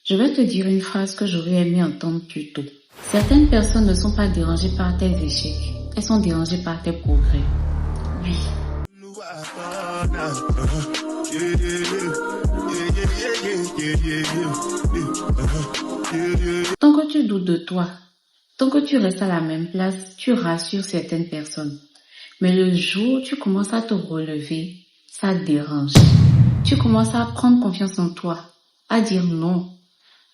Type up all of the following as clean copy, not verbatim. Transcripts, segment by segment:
Je vais te dire une phrase que j'aurais aimé entendre plus tôt. Certaines personnes ne sont pas dérangées par tes échecs. Elles sont dérangées par tes progrès. Oui. Tant que tu doutes de toi, tant que tu restes à la même place, tu rassures certaines personnes. Mais le jour où tu commences à te relever, ça dérange. Tu commences à prendre confiance en toi, à dire non,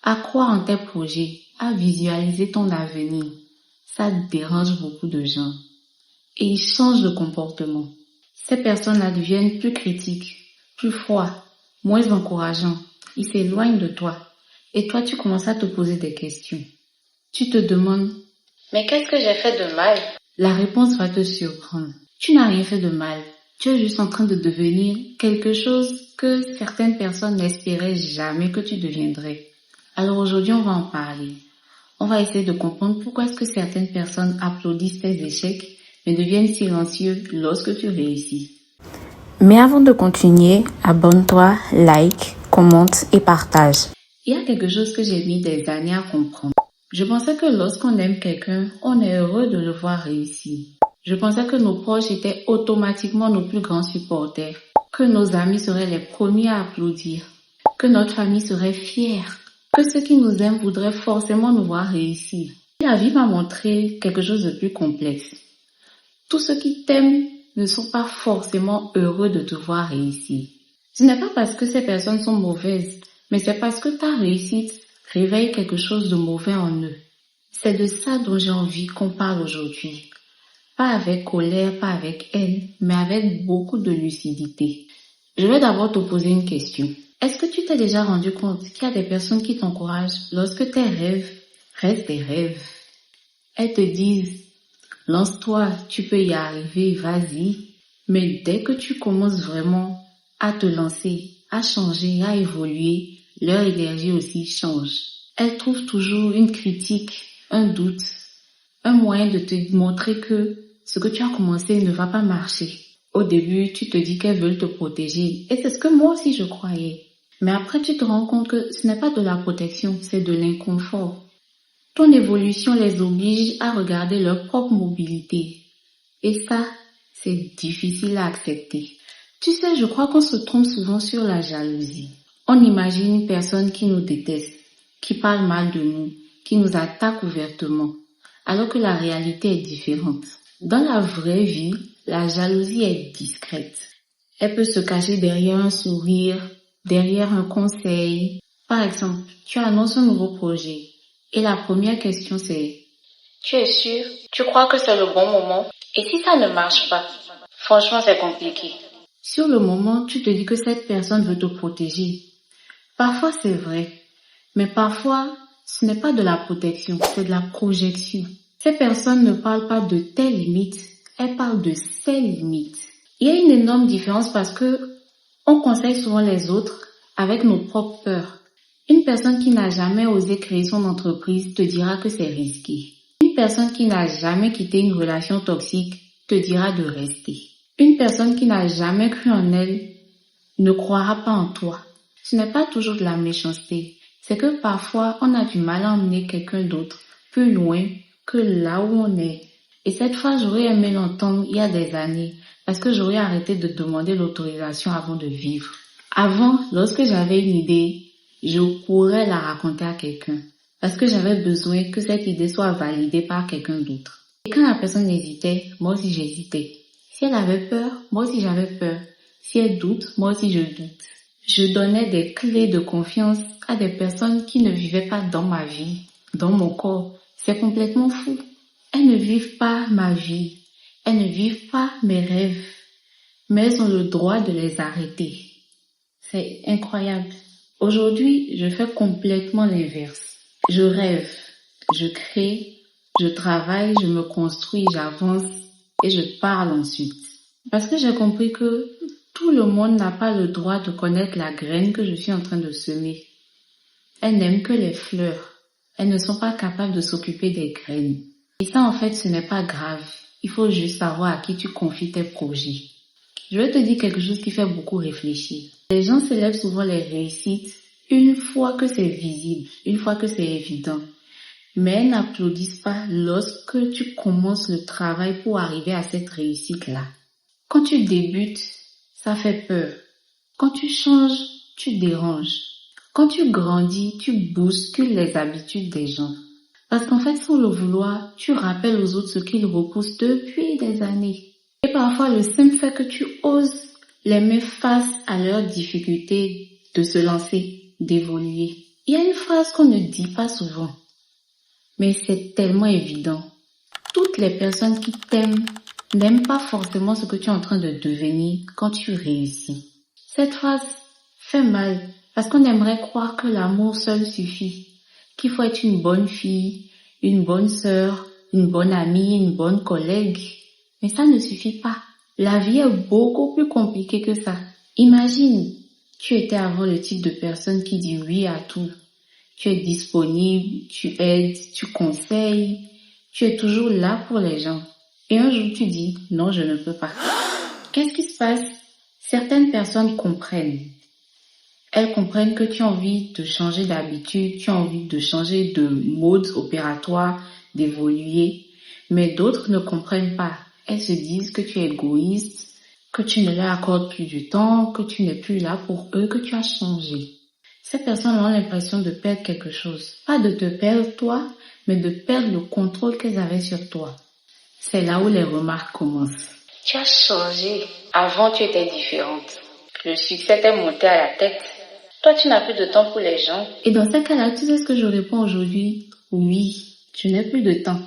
à croire en tes projets, à visualiser ton avenir. Ça dérange beaucoup de gens. Et ils changent de comportement. Ces personnes-là deviennent plus critiques, plus froids, moins encourageants. Ils s'éloignent de toi. Et toi, tu commences à te poser des questions. Tu te demandes, mais qu'est-ce que j'ai fait de mal? La réponse va te surprendre. Tu n'as rien fait de mal. Tu es juste en train de devenir quelque chose que certaines personnes n'espéraient jamais que tu deviendrais. Alors aujourd'hui, on va en parler. On va essayer de comprendre pourquoi est-ce que certaines personnes applaudissent tes échecs, mais deviennent silencieux lorsque tu réussis. Mais avant de continuer, abonne-toi, like, commente et partage. Il y a quelque chose que j'ai mis des années à comprendre. Je pensais que lorsqu'on aime quelqu'un, on est heureux de le voir réussir. Je pensais que nos proches étaient automatiquement nos plus grands supporters, que nos amis seraient les premiers à applaudir, que notre famille serait fière, que ceux qui nous aiment voudraient forcément nous voir réussir. La vie m'a montré quelque chose de plus complexe. Tous ceux qui t'aiment ne sont pas forcément heureux de te voir réussir. Ce n'est pas parce que ces personnes sont mauvaises, mais c'est parce que ta réussite réveille quelque chose de mauvais en eux. C'est de ça dont j'ai envie qu'on parle aujourd'hui. Pas avec colère, pas avec haine, mais avec beaucoup de lucidité. Je vais d'abord te poser une question. Est-ce que tu t'es déjà rendu compte qu'il y a des personnes qui t'encouragent lorsque tes rêves restent des rêves? Elles te disent, lance-toi, tu peux y arriver, vas-y. Mais dès que tu commences vraiment à te lancer, à changer, à évoluer, leur énergie aussi change. Elles trouvent toujours une critique, un doute, un moyen de te montrer que ce que tu as commencé ne va pas marcher. Au début, tu te dis qu'elles veulent te protéger. Et c'est ce que moi aussi je croyais. Mais après, tu te rends compte que ce n'est pas de la protection, c'est de l'inconfort. Ton évolution les oblige à regarder leur propre mobilité. Et ça, c'est difficile à accepter. Tu sais, je crois qu'on se trompe souvent sur la jalousie. On imagine une personne qui nous déteste, qui parle mal de nous, qui nous attaque ouvertement, alors que la réalité est différente. Dans la vraie vie, la jalousie est discrète. Elle peut se cacher derrière un sourire, derrière un conseil. Par exemple, tu annonces un nouveau projet et la première question c'est « Tu es sûr? Tu crois que c'est le bon moment? Et si ça ne marche pas? Franchement, c'est compliqué. » Sur le moment, tu te dis que cette personne veut te protéger. Parfois, c'est vrai. Mais parfois, ce n'est pas de la protection, c'est de la projection. Ces personnes ne parlent pas de tes limites, elles parlent de ses limites. Il y a une énorme différence parce que on conseille souvent les autres avec nos propres peurs. Une personne qui n'a jamais osé créer son entreprise te dira que c'est risqué. Une personne qui n'a jamais quitté une relation toxique te dira de rester. Une personne qui n'a jamais cru en elle ne croira pas en toi. Ce n'est pas toujours de la méchanceté. C'est que parfois, on a du mal à emmener quelqu'un d'autre plus loin que là où on est. Et cette fois, j'aurais aimé l'entendre il y a des années parce que j'aurais arrêté de demander l'autorisation avant de vivre. Avant, lorsque j'avais une idée, je pourrais la raconter à quelqu'un parce que j'avais besoin que cette idée soit validée par quelqu'un d'autre. Et quand la personne hésitait, moi aussi j'hésitais. Si elle avait peur, moi aussi j'avais peur. Si elle doute, moi aussi je doute. Je donnais des clés de confiance à des personnes qui ne vivaient pas dans ma vie, dans mon corps. C'est complètement fou. Elles ne vivent pas ma vie. Elles ne vivent pas mes rêves. Mais elles ont le droit de les arrêter. C'est incroyable. Aujourd'hui, je fais complètement l'inverse. Je rêve, je crée, je travaille, je me construis, j'avance et je parle ensuite. Parce que j'ai compris que tout le monde n'a pas le droit de connaître la graine que je suis en train de semer. Elles n'aiment que les fleurs. Elles ne sont pas capables de s'occuper des graines. Et ça, en fait, ce n'est pas grave. Il faut juste savoir à qui tu confies tes projets. Je vais te dire quelque chose qui fait beaucoup réfléchir. Les gens célèbrent souvent les réussites une fois que c'est visible, une fois que c'est évident. Mais elles n'applaudissent pas lorsque tu commences le travail pour arriver à cette réussite-là. Quand tu débutes, ça fait peur. Quand tu changes, tu déranges. Quand tu grandis, tu bouscules les habitudes des gens. Parce qu'en fait, sans le vouloir, tu rappelles aux autres ce qu'ils repoussent depuis des années. Et parfois, le simple fait que tu oses les mettre face à leurs difficultés de se lancer, d'évoluer. Il y a une phrase qu'on ne dit pas souvent, mais c'est tellement évident. Toutes les personnes qui t'aiment n'aiment pas forcément ce que tu es en train de devenir quand tu réussis. Cette phrase fait mal parce qu'on aimerait croire que l'amour seul suffit, qu'il faut être une bonne fille, une bonne sœur, une bonne amie, une bonne collègue. Mais ça ne suffit pas. La vie est beaucoup plus compliquée que ça. Imagine, tu étais avant le type de personne qui dit oui à tout. Tu es disponible, tu aides, tu conseilles, tu es toujours là pour les gens. Et un jour tu dis non, je ne peux pas. Qu'est-ce qui se passe? Certaines personnes comprennent. Elles comprennent que tu as envie de changer d'habitude, tu as envie de changer de mode opératoire, d'évoluer. Mais d'autres ne comprennent pas. Elles se disent que tu es égoïste, que tu ne leur accordes plus du temps, que tu n'es plus là pour eux, que tu as changé. Ces personnes ont l'impression de perdre quelque chose. Pas de te perdre toi, mais de perdre le contrôle qu'elles avaient sur toi. C'est là où les remarques commencent. Tu as changé. Avant, tu étais différente. Le succès t'est monté à la tête. Toi, tu n'as plus de temps pour les gens. Et dans ce cas-là, tu sais ce que je réponds aujourd'hui? Oui, tu n'as plus de temps.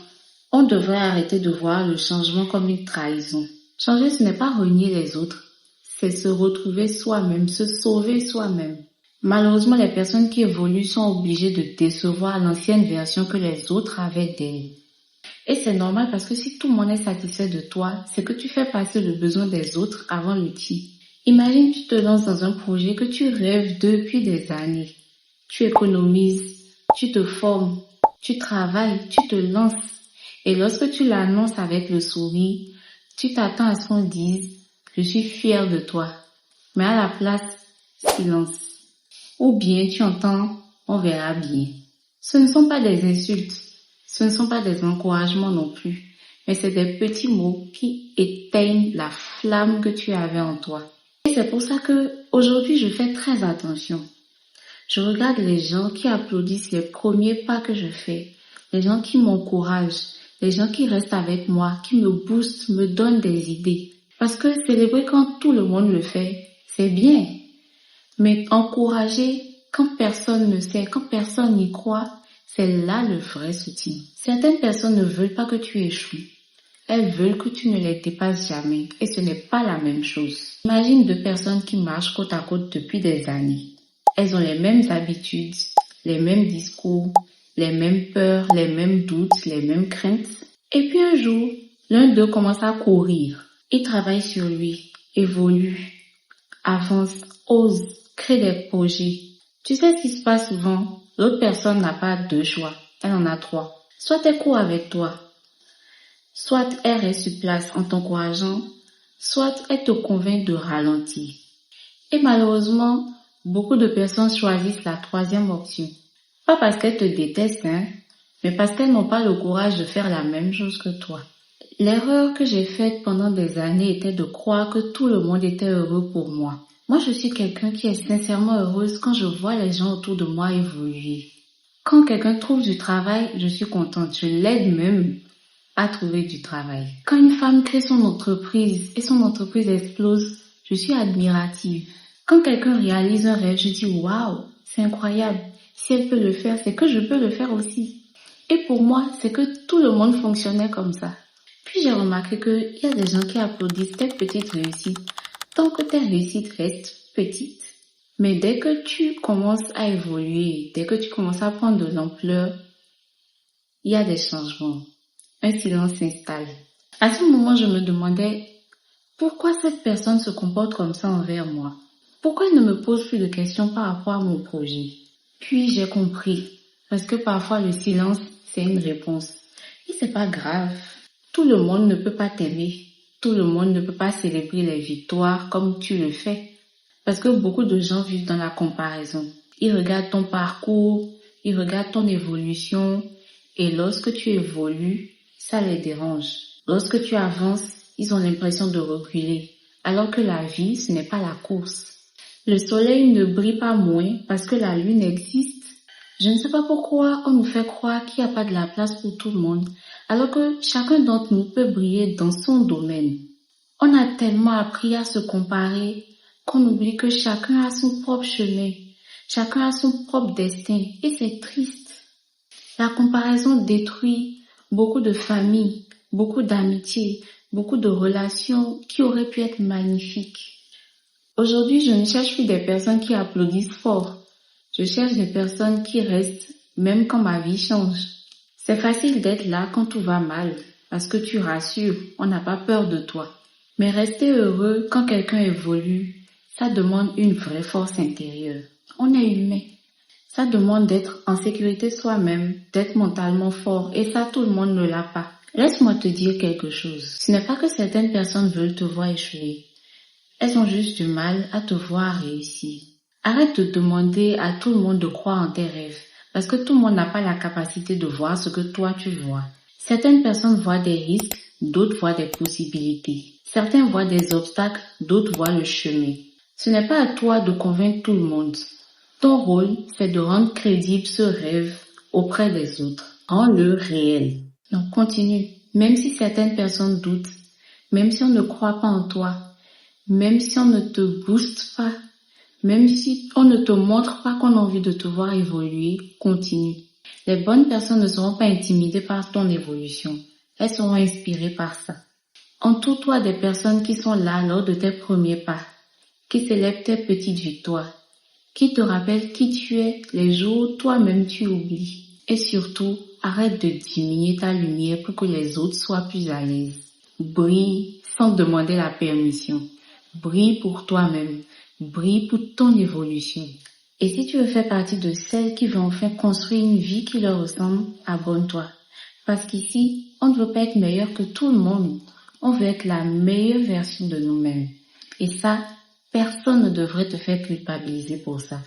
On devrait arrêter de voir le changement comme une trahison. Changer, ce n'est pas renier les autres. C'est se retrouver soi-même, se sauver soi-même. Malheureusement, les personnes qui évoluent sont obligées de décevoir l'ancienne version que les autres avaient d'elles. Et c'est normal parce que si tout le monde est satisfait de toi, c'est que tu fais passer le besoin des autres avant le tien. Imagine, tu te lances dans un projet que tu rêves depuis des années. Tu économises, tu te formes, tu travailles, tu te lances. Et lorsque tu l'annonces avec le sourire, tu t'attends à ce qu'on dise « Je suis fière de toi ». Mais à la place, silence. Ou bien tu entends « On verra bien ». Ce ne sont pas des insultes, ce ne sont pas des encouragements non plus, mais c'est des petits mots qui éteignent la flamme que tu avais en toi. Et c'est pour ça que aujourd'hui je fais très attention. Je regarde les gens qui applaudissent les premiers pas que je fais, les gens qui m'encouragent, les gens qui restent avec moi, qui me boostent, me donnent des idées. Parce que célébrer quand tout le monde le fait, c'est bien. Mais encourager quand personne ne sait, quand personne n'y croit, c'est là le vrai soutien. Certaines personnes ne veulent pas que tu échoues. Elles veulent que tu ne les dépasses jamais. Et ce n'est pas la même chose. Imagine deux personnes qui marchent côte à côte depuis des années. Elles ont les mêmes habitudes, les mêmes discours, les mêmes peurs, les mêmes doutes, les mêmes craintes. Et puis un jour, l'un d'eux commence à courir. Il travaille sur lui, évolue, avance, ose, crée des projets. Tu sais ce qui se passe souvent? L'autre personne n'a pas deux choix. Elle en a trois. Soit elle court avec toi, soit elle reste sur place en t'encourageant, soit elle te convainc de ralentir. Et malheureusement, beaucoup de personnes choisissent la troisième option. Pas parce qu'elles te détestent, mais parce qu'elles n'ont pas le courage de faire la même chose que toi. L'erreur que j'ai faite pendant des années était de croire que tout le monde était heureux pour moi. Moi, je suis quelqu'un qui est sincèrement heureuse quand je vois les gens autour de moi évoluer. Quand quelqu'un trouve du travail, je suis contente. Je l'aide même à trouver du travail. Quand une femme crée son entreprise et son entreprise explose, je suis admirative. Quand quelqu'un réalise un rêve, je dis « Waouh, c'est incroyable. Si elle peut le faire, c'est que je peux le faire aussi. » Et pour moi, c'est que tout le monde fonctionnait comme ça. Puis j'ai remarqué qu'il y a des gens qui applaudissent tes petites réussites, tant que tes réussites restent petites. Mais dès que tu commences à évoluer, dès que tu commences à prendre de l'ampleur, il y a des changements. Un silence s'installe. À ce moment, je me demandais pourquoi cette personne se comporte comme ça envers moi. Pourquoi elle ne me pose plus de questions par rapport à mon projet? Puis j'ai compris, parce que parfois le silence, c'est une réponse. Et c'est pas grave. Tout le monde ne peut pas t'aimer. Tout le monde ne peut pas célébrer les victoires comme tu le fais. Parce que beaucoup de gens vivent dans la comparaison. Ils regardent ton parcours, ils regardent ton évolution et lorsque tu évolues, ça les dérange. Lorsque tu avances, ils ont l'impression de reculer, alors que la vie, ce n'est pas la course. Le soleil ne brille pas moins parce que la lune existe. Je ne sais pas pourquoi on nous fait croire qu'il n'y a pas de la place pour tout le monde, alors que chacun d'entre nous peut briller dans son domaine. On a tellement appris à se comparer qu'on oublie que chacun a son propre chemin, chacun a son propre destin et c'est triste. La comparaison détruit beaucoup de familles, beaucoup d'amitiés, beaucoup de relations qui auraient pu être magnifiques. Aujourd'hui, je ne cherche plus des personnes qui applaudissent fort. Je cherche des personnes qui restent même quand ma vie change. C'est facile d'être là quand tout va mal parce que tu rassures, on n'a pas peur de toi. Mais rester heureux quand quelqu'un évolue, ça demande une vraie force intérieure. On est humain. Ça demande d'être en sécurité soi-même, d'être mentalement fort et ça tout le monde ne l'a pas. Laisse-moi te dire quelque chose. Ce n'est pas que certaines personnes veulent te voir échouer. Elles ont juste du mal à te voir réussir. Arrête de demander à tout le monde de croire en tes rêves parce que tout le monde n'a pas la capacité de voir ce que toi tu vois. Certaines personnes voient des risques, d'autres voient des possibilités. Certains voient des obstacles, d'autres voient le chemin. Ce n'est pas à toi de convaincre tout le monde. Ton rôle, c'est de rendre crédible ce rêve auprès des autres. Rends-le réel. Donc continue. Même si certaines personnes doutent, même si on ne croit pas en toi, même si on ne te booste pas, même si on ne te montre pas qu'on a envie de te voir évoluer, continue. Les bonnes personnes ne seront pas intimidées par ton évolution. Elles seront inspirées par ça. Entoure-toi des personnes qui sont là lors de tes premiers pas, qui célèbrent tes petites victoires, qui te rappellent qui tu es les jours où toi-même tu oublies. Et surtout, arrête de diminuer ta lumière pour que les autres soient plus à l'aise. Brille sans demander la permission. Brille pour toi-même. Brille pour ton évolution. Et si tu veux faire partie de celles qui veulent enfin construire une vie qui leur ressemble, abonne-toi. Parce qu'ici, on ne veut pas être meilleur que tout le monde. On veut être la meilleure version de nous-mêmes. Et ça, personne ne devrait te faire culpabiliser pour ça.